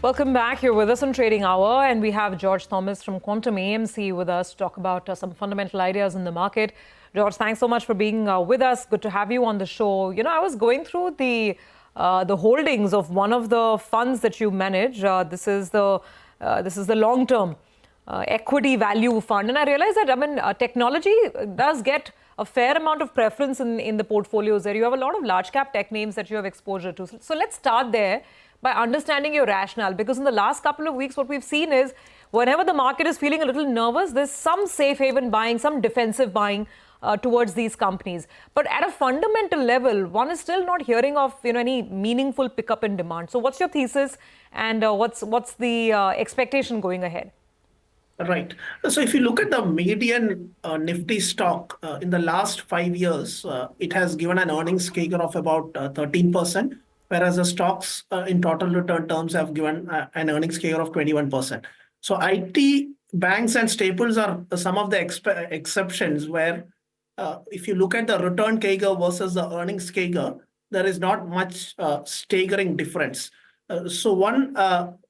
Welcome back. You're with us on Trading Hour, and we have George Thomas from Quantum AMC with us to talk about some fundamental ideas in the market. George, thanks so much for being with us. Good to have you on the show. You know, I was going through the holdings of one of the funds that you manage. This is the long-term equity value fund, and I realized that technology does get a fair amount of preference in the portfolios there. You have a lot of large cap tech names that you have exposure to. So let's start there by understanding your rationale, because in the last couple of weeks, what we've seen is whenever the market is feeling a little nervous, there's some safe haven buying, some defensive buying towards these companies. But at a fundamental level, one is still not hearing of any meaningful pickup in demand. So what's your thesis, and what's the expectation going ahead? Right. So if you look at the median Nifty stock in the last 5 years, it has given an earnings CAGR of about 13%, whereas the stocks in total return terms have given an earnings CAGR of 21%. So IT, banks and staples are some of the exceptions where if you look at the return CAGR versus the earnings CAGR, there is not much staggering difference. So one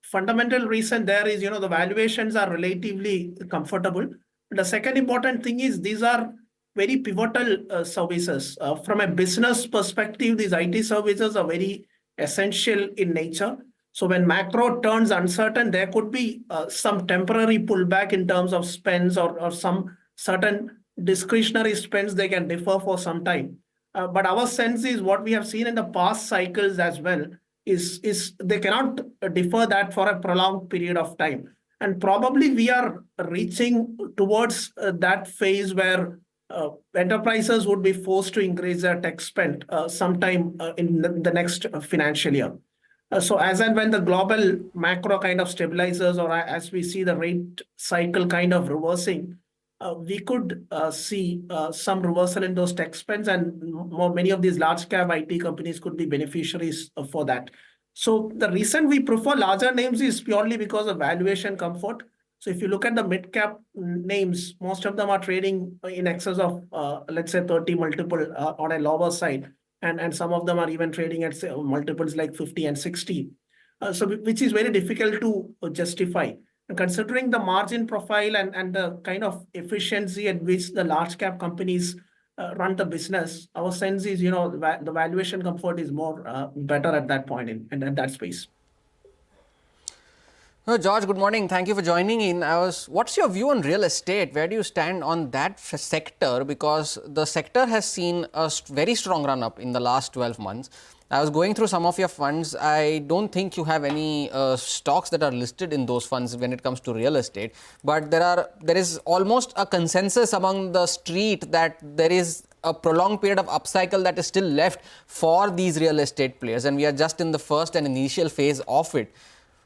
fundamental reason there is, the valuations are relatively comfortable. The second important thing is these are very pivotal services. From a business perspective, these IT services are very essential in nature. So when macro turns uncertain, there could be some temporary pullback in terms of spends or some certain discretionary spends they can defer for some time. But our sense is what we have seen in the past cycles as well is they cannot defer that for a prolonged period of time. And probably we are reaching towards that phase where enterprises would be forced to increase their tech spend sometime in the next financial year. So as and when the global macro kind of stabilizes, or as we see the rate cycle kind of reversing, we could see some reversal in those tech spends, and many of these large cap IT companies could be beneficiaries for that. So the reason we prefer larger names is purely because of valuation comfort. So if you look at the mid cap names, most of them are trading in excess of, let's say, 30 multiple on a lower side. And some of them are even trading at multiples like 50 and 60. So which is very difficult to justify. And considering the margin profile and the kind of efficiency at which the large cap companies run the business, our sense is, the valuation comfort is more better at that point and at that space. George, good morning. Thank you for joining in. What's your view on real estate? Where do you stand on that sector? Because the sector has seen a very strong run up in the last 12 months. I was going through some of your funds. I don't think you have any stocks that are listed in those funds when it comes to real estate. But there is almost a consensus among the street that there is a prolonged period of upcycle that is still left for these real estate players. And we are just in the first and initial phase of it.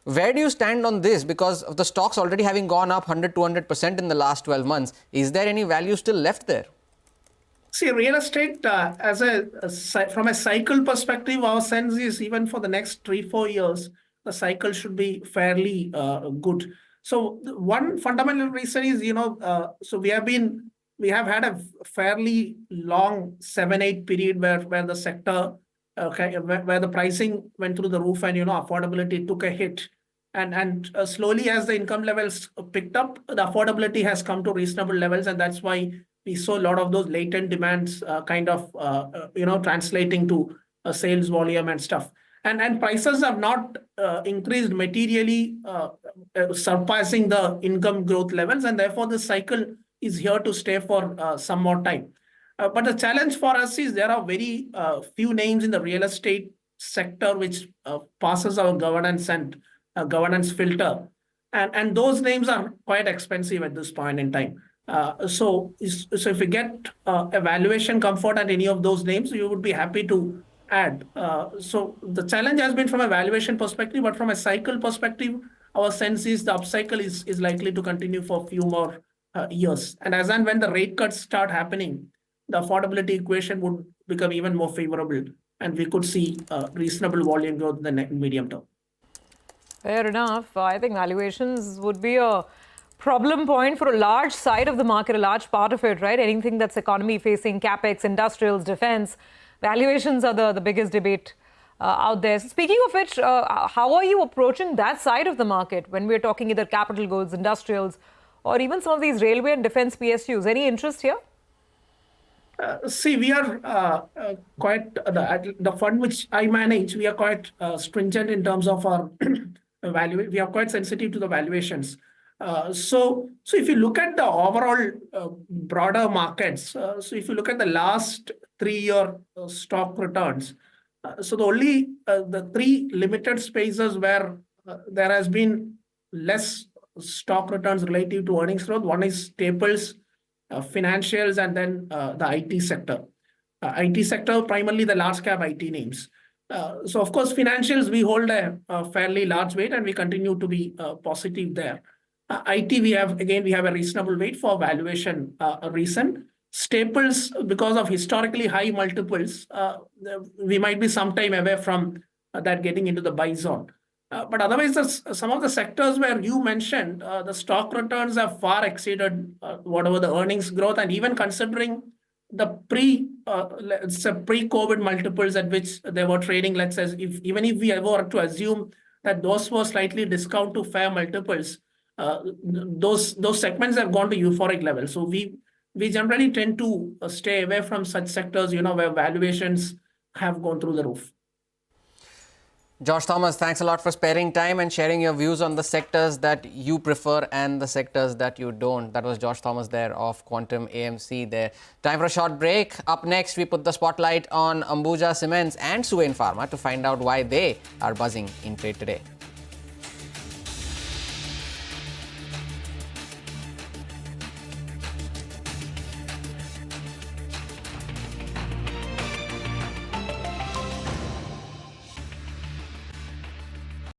Where do you stand on this? Because of the stocks already having gone up 100, 200% in the last 12 months, is there any value still left there? See, real estate, from a cycle perspective, our sense is even for the next 3-4 years, the cycle should be fairly good. So one fundamental reason is, so we have had a fairly long 7-8 period where the sector, where the pricing went through the roof and, affordability took a hit. And slowly as the income levels picked up, the affordability has come to reasonable levels. And that's why we saw a lot of those latent demands translating to sales volume and stuff. And prices have not increased materially, surpassing the income growth levels. And therefore, the cycle is here to stay for some more time. But the challenge for us is there are very few names in the real estate sector which passes our governance and governance filter. And those names are quite expensive at this point in time. So if you get a valuation comfort at any of those names, you would be happy to add. So the challenge has been from a valuation perspective, but from a cycle perspective, our sense is the upcycle is likely to continue for a few more years. And as and when the rate cuts start happening, the affordability equation would become even more favorable, and we could see reasonable volume growth in the medium term. Fair enough. I think valuations would be a problem point for a large side of the market, a large part of it, right? Anything that's economy facing, capex, industrials, defense. Valuations are the biggest debate out there. So speaking of which, how are you approaching that side of the market when we're talking either capital goods, industrials, or even some of these railway and defense PSUs? Any interest here? See, we are quite the fund which I manage. We are quite stringent in terms of our value. We are quite sensitive to the valuations. So if you look at the overall broader markets, so if you look at the last 3-year stock returns, so the three limited spaces where there has been less stock returns relative to earnings growth. One is staples, financials, and then the IT sector. IT sector, primarily the large cap IT names. So of course, financials, we hold a fairly large weight and we continue to be positive there. IT, we have a reasonable weight for valuation reason. Staples, because of historically high multiples, we might be some time away from that getting into the buy zone. But otherwise, some of the sectors where you mentioned, the stock returns have far exceeded whatever the earnings growth, and even considering the pre-COVID multiples at which they were trading, let's say, even if we were to assume that those were slightly discount to fair multiples, those segments have gone to euphoric levels. So we generally tend to stay away from such sectors, where valuations have gone through the roof. George Thomas, thanks a lot for sparing time and sharing your views on the sectors that you prefer and the sectors that you don't. That was George Thomas there of Quantum AMC there. Time for a short break. Up next, we put the spotlight on Ambuja Cements and Suven Pharma to find out why they are buzzing in trade today.